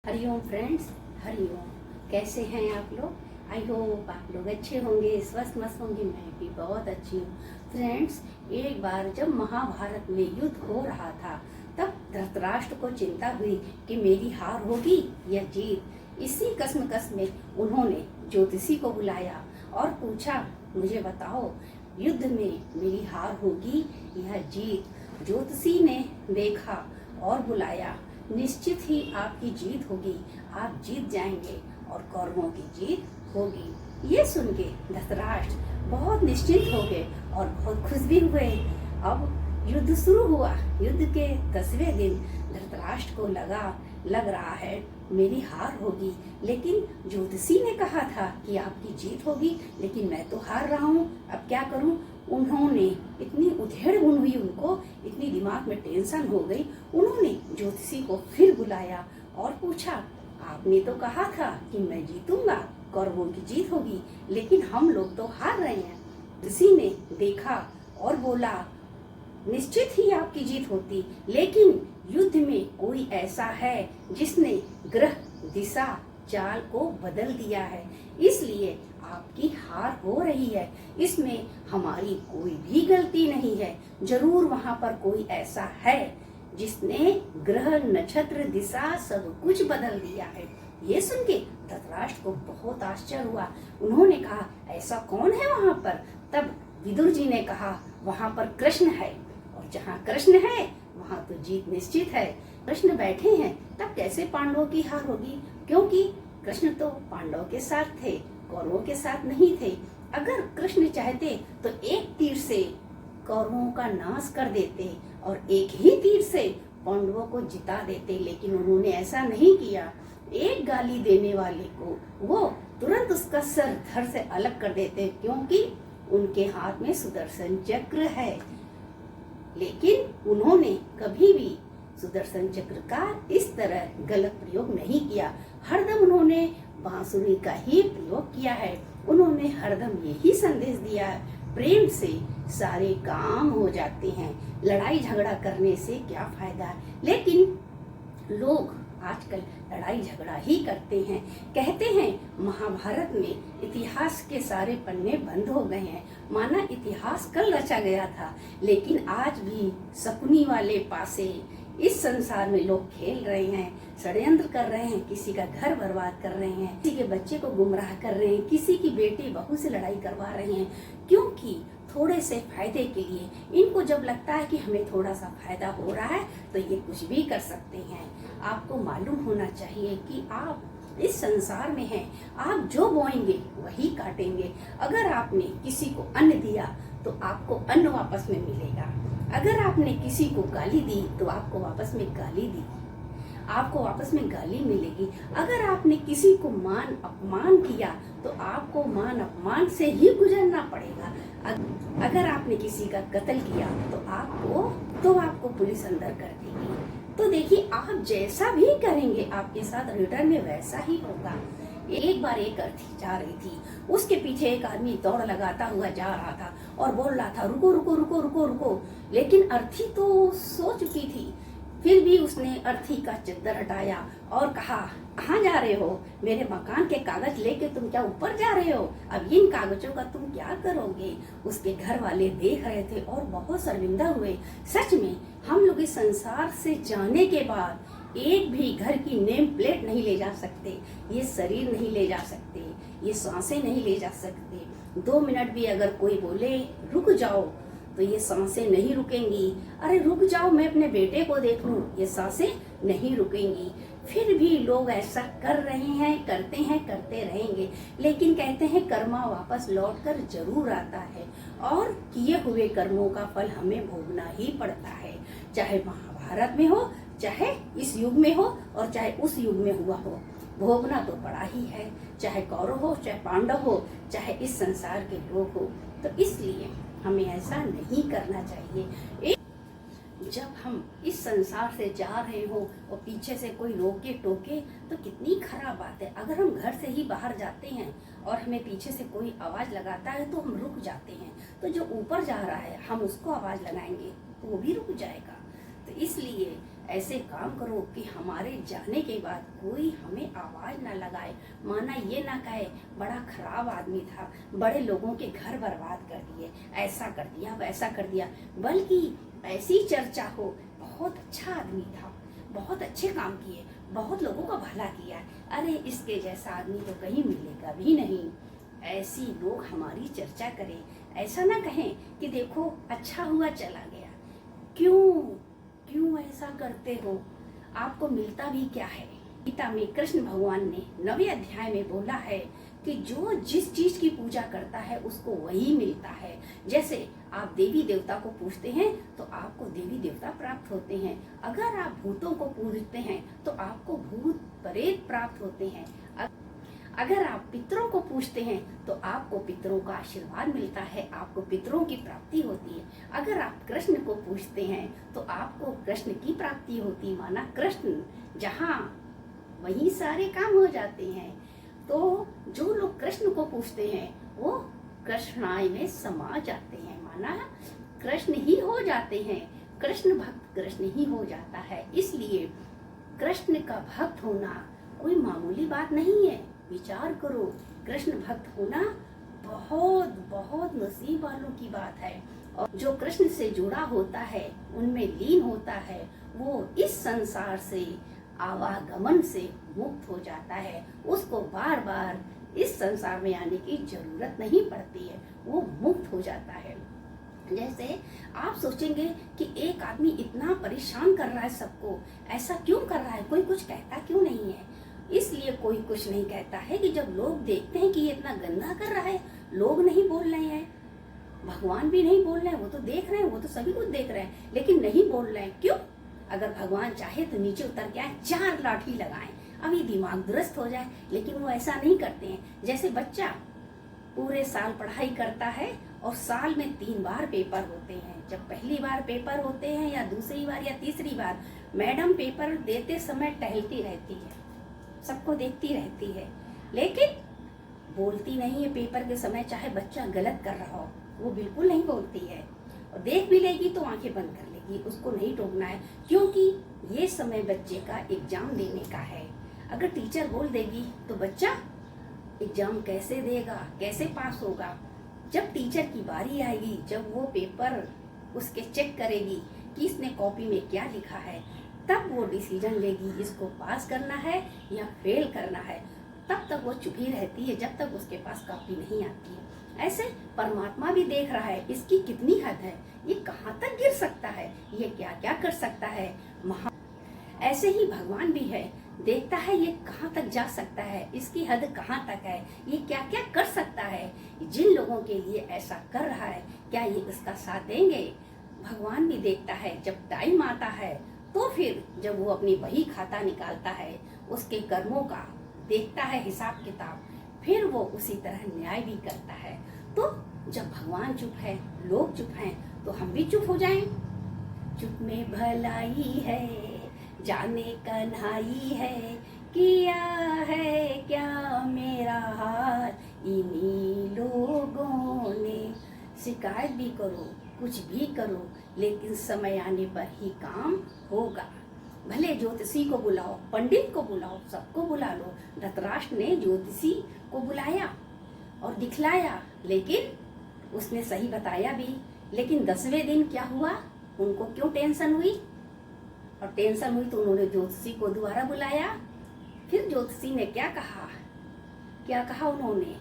Hariom friends, Hariom. कैसे हैं आप लोग? आई होप आप लोग अच्छे होंगे, स्वस्थ मस्त होंगे। मैं भी बहुत अच्छी हूँ। फ्रेंड्स, एक बार जब महाभारत में युद्ध हो रहा था तब धृतराष्ट्र को चिंता हुई कि मेरी हार होगी या जीत। इसी कश्मकश में उन्होंने ज्योतिषी को बुलाया और पूछा, मुझे बताओ युद्ध में मेरी हार होगी या जीत। ज्योतिषी ने देखा और बुलाया, निश्चित ही आपकी जीत होगी, आप जीत जाएंगे और कौरवों की जीत होगी। ये सुन के धृतराष्ट्र बहुत निश्चिंत हो गए और बहुत खुश भी हुए। अब युद्ध शुरू हुआ। युद्ध के 10वें दिन धृतराष्ट्र को लग रहा है मेरी हार होगी, लेकिन ज्योतिषी ने कहा था कि आपकी जीत होगी, लेकिन मैं तो हार रहा हूँ, अब क्या करूँ। उन्होंने इतनी उधेड़-बुन हुई, उनको इतनी दिमाग में टेंशन हो गई। उन्होंने ज्योतिषी को फिर बुलाया और पूछा, आपने तो कहा था कि मैं जीतूंगा, कौरवों की जीत होगी, लेकिन हम लोग तो हार रहे हैं। ज्योतिषी ने देखा और बोला, निश्चित ही आपकी जीत होती, लेकिन युद्ध में कोई ऐसा है जिसने ग्रह दिशा चाल को बदल दिया है, इसलिए आपकी हार हो रही है। इसमें हमारी कोई भी गलती नहीं है, जरूर वहां पर कोई ऐसा है जिसने ग्रह नक्षत्र दिशा सब कुछ बदल दिया है। ये सुन के धृतराष्ट्र को बहुत आश्चर्य हुआ। उन्होंने कहा, ऐसा कौन है वहां पर? तब विदुर जी ने कहा, वहां पर कृष्ण है, और जहाँ कृष्ण है वहां तो जीत निश्चित है। कृष्ण बैठे हैं, तब कैसे पांडवों की हार होगी? क्योंकि कृष्ण तो पांडवों के साथ थे, कौरवों के साथ नहीं थे। अगर कृष्ण चाहते तो एक तीर से कौरवों का नाश कर देते और एक ही तीर से पांडवों को जिता देते, लेकिन उन्होंने ऐसा नहीं किया। एक गाली देने वाले को वो तुरंत उसका सर धड़ से अलग कर देते, क्योंकि उनके हाथ में सुदर्शन चक्र है। लेकिन उन्होंने कभी भी सुदर्शन चक्र का इस तरह गलत प्रयोग नहीं किया। हरदम उन्होंने बांसुरी का ही प्रयोग किया है। उन्होंने हरदम यही संदेश दिया है, प्रेम से सारे काम हो जाते हैं, लड़ाई झगड़ा करने से क्या फायदा। लेकिन लोग आजकल लड़ाई झगड़ा ही करते हैं। कहते हैं महाभारत में इतिहास के सारे पन्ने बंद हो गए हैं, माना इतिहास कल रचा गया था। लेकिन आज भी शकुनी वाले पासे इस संसार में लोग खेल रहे हैं, षड्यंत्र कर रहे हैं, किसी का घर बर्बाद कर रहे हैं, किसी के बच्चे को गुमराह कर रहे हैं, किसी की बेटी बहू से लड़ाई करवा रहे हैं, क्योंकि थोड़े से फायदे के लिए। इनको जब लगता है कि हमें थोड़ा सा फायदा हो रहा है तो ये कुछ भी कर सकते हैं। आपको मालूम होना चाहिए कि आप इस संसार में हैं, आप जो बोएंगे वही काटेंगे। अगर आपने किसी को अन्न दिया तो आपको अन्न वापस में मिलेगा। अगर आपने किसी को गाली दी तो आपको वापस में गाली दी, आपको वापस में गाली मिलेगी। अगर आपने किसी को मान अपमान किया तो आपको मान अपमान से ही गुजरना पड़ेगा। अगर आपने किसी का कत्ल किया तो आपको पुलिस अंदर कर देगी। तो देखिए, आप जैसा भी करेंगे आपके साथ रिटर्न में वैसा ही होगा। एक बार एक अर्थी जा रही थी, उसके पीछे एक आदमी दौड़ लगाता हुआ जा रहा था और बोल रहा था, रुको रुको रुको रुको रुको। लेकिन अर्थी तो सो चुकी थी। फिर भी उसने अर्थी का चद्दर हटाया और कहा, कहाँ जा रहे हो? मेरे मकान के कागज लेके तुम क्या ऊपर जा रहे हो? अब इन कागजों का तुम क्या करोगे? उसके घर वाले देख रहे थे और बहुत शर्मिंदा हुए। सच में हम लोग इस संसार से जाने के बाद एक भी घर की नेम प्लेट नहीं ले जा सकते, ये शरीर नहीं ले जा सकते, ये सांसें नहीं ले जा सकते। 2 मिनट भी अगर कोई बोले रुक जाओ तो ये सांसें नहीं रुकेंगी। अरे रुक जाओ, मैं अपने बेटे को देख लूं, ये सांसें नहीं रुकेंगी। फिर भी लोग ऐसा कर रहे हैं, करते रहेंगे। लेकिन कहते हैं कर्मा वापस लौटकर जरूर आता है, और किए हुए कर्मों का फल हमें भोगना ही पड़ता है। चाहे महाभारत में हो, चाहे इस युग में हो, और चाहे उस युग में हुआ हो, भोगना तो पड़ा ही है। चाहे कौरव हो, चाहे पांडव हो, चाहे इस संसार के लोग हो। तो इसलिए हमें ऐसा नहीं करना चाहिए। जब हम इस संसार से जा रहे हो और पीछे से कोई रोके टोके तो कितनी खराब बात है। अगर हम घर से ही बाहर जाते हैं और हमें पीछे से कोई आवाज लगाता है तो हम रुक जाते हैं, तो जो ऊपर जा रहा है हम उसको आवाज लगाएंगे तो वो भी रुक जाएगा। तो इसलिए ऐसे काम करो कि हमारे जाने के बाद कोई हमें आवाज ना लगाए, माना ये ना कहे बड़ा खराब आदमी था, बड़े लोगों के घर बर्बाद कर दिए, ऐसा कर दिया वैसा कर दिया, बल्कि ऐसी चर्चा हो बहुत अच्छा आदमी था, बहुत अच्छे काम किए, बहुत लोगों का भला किया, अरे इसके जैसा आदमी तो कहीं मिलेगा भी नहीं। ऐसी लोग हमारी चर्चा करें, ऐसा ना कहें कि देखो अच्छा हुआ चला गया। क्यों क्यों ऐसा करते हो? आपको मिलता भी क्या है? गीता में कृष्ण भगवान ने 9वें अध्याय में बोला है कि जो जिस चीज की पूजा करता है उसको वही मिलता है। जैसे आप देवी देवता को पूजते हैं तो आपको देवी देवता प्राप्त होते हैं, अगर आप भूतों को पूजते हैं तो आपको भूत प्रेत प्राप्त होते हैं, अगर आप पितरों को पूजते हैं तो आपको पितरों का आशीर्वाद मिलता है, आपको पितरों की प्राप्ति होती है। अगर आप कृष्ण को पूजते हैं तो आपको कृष्ण की प्राप्ति होती, माना कृष्ण जहाँ वहीं सारे काम हो जाते हैं। तो जो लोग कृष्ण को पूजते हैं वो कृष्णाय में समा जाते हैं, माना कृष्ण ही हो जाते हैं। कृष्ण भक्त कृष्ण ही हो जाता है। इसलिए कृष्ण का भक्त होना कोई मामूली बात नहीं है। विचार करो, कृष्ण भक्त होना बहुत बहुत नसीब वालों की बात है। और जो कृष्ण से जुड़ा होता है, उनमें लीन होता है, वो इस संसार से आवागमन से मुक्त हो जाता है। उसको बार बार इस संसार में आने की जरूरत नहीं पड़ती है, वो मुक्त हो जाता है। जैसे आप सोचेंगे कि एक आदमी इतना परेशान कर रहा है सबको, ऐसा क्यों कर रहा है, कोई कुछ कहता क्यों नहीं है? इसलिए कोई कुछ नहीं कहता है कि जब लोग देखते हैं कि ये इतना गंदा कर रहा है, लोग नहीं बोल रहे हैं, भगवान भी नहीं बोल रहे हैं, वो तो देख रहे हैं, वो तो सभी कुछ देख रहे हैं, लेकिन नहीं बोल रहे हैं। क्यों? अगर भगवान चाहे तो नीचे उतर के आए, 4 लाठी लगाएं, अभी दिमाग दुरुस्त हो जाए, लेकिन वो ऐसा नहीं करते हैं। जैसे बच्चा पूरे साल पढ़ाई करता है और साल में 3 बार पेपर होते हैं। जब पहली बार पेपर होते हैं या दूसरी बार या तीसरी बार, मैडम पेपर देते समय टहलती रहती है, सबको देखती रहती है, लेकिन बोलती नहीं है पेपर के समय। चाहे बच्चा गलत कर रहा हो, वो बिल्कुल नहीं बोलती है, और देख भी लेगी तो आंखें बंद कर लेगी, उसको नहीं टोकना है, क्योंकि ये समय बच्चे का एग्जाम देने का है। अगर टीचर बोल देगी तो बच्चा एग्जाम कैसे देगा, कैसे पास होगा? जब टीचर की बारी आएगी, जब वो पेपर उसके चेक करेगी कि इसने कॉपी में क्या लिखा है, तब वो डिसीजन लेगी इसको पास करना है या फेल करना है। तब तक वो चुप ही रहती है जब तक उसके पास कॉपी नहीं आती है। ऐसे परमात्मा भी देख रहा है इसकी कितनी हद है, ये कहाँ तक गिर सकता है, ये क्या क्या कर सकता है। ऐसे ही भगवान भी है, देखता है ये कहाँ तक जा सकता है, इसकी हद कहाँ तक है, ये क्या क्या कर सकता है। जिन लोगों के लिए ऐसा कर रहा है, क्या ये उसका साथ देंगे? भगवान भी देखता है। जब टाइम आता है तो फिर जब वो अपनी वही खाता निकालता है, उसके कर्मों का देखता है हिसाब किताब, फिर वो उसी तरह न्याय भी करता है। तो जब भगवान चुप है, लोग चुप हैं, तो हम भी चुप हो जाएं। चुप में भलाई है, जाने कन्हाई है, किया है क्या मेरा हाल इन्हीं लोगों ने। शिकायत भी करो, कुछ भी करो, लेकिन समय आने पर ही काम होगा। भले ज्योतिषी को बुलाओ, पंडित को बुलाओ, सबको बुला लो। धृतराष्ट्र ने ज्योतिषी को बुलाया और दिखलाया, लेकिन उसने सही बताया भी, लेकिन 10वें दिन क्या हुआ, उनको क्यों टेंशन हुई? और टेंशन हुई तो उन्होंने ज्योतिषी को दोबारा बुलाया। फिर ज्योतिषी ने क्या कहा, क्या कहा उन्होंने?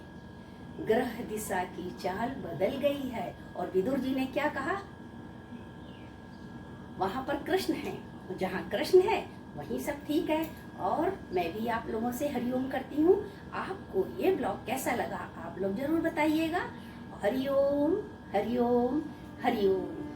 ग्रह दिशा की चाल बदल गई है। और विदुर जी ने क्या कहा? वहां पर कृष्ण है, जहाँ कृष्ण है वहीं सब ठीक है। और मैं भी आप लोगों से हरिओम करती हूँ। आपको ये ब्लॉग कैसा लगा आप लोग जरूर बताइएगा। हरिओम हरिओम हरिओम।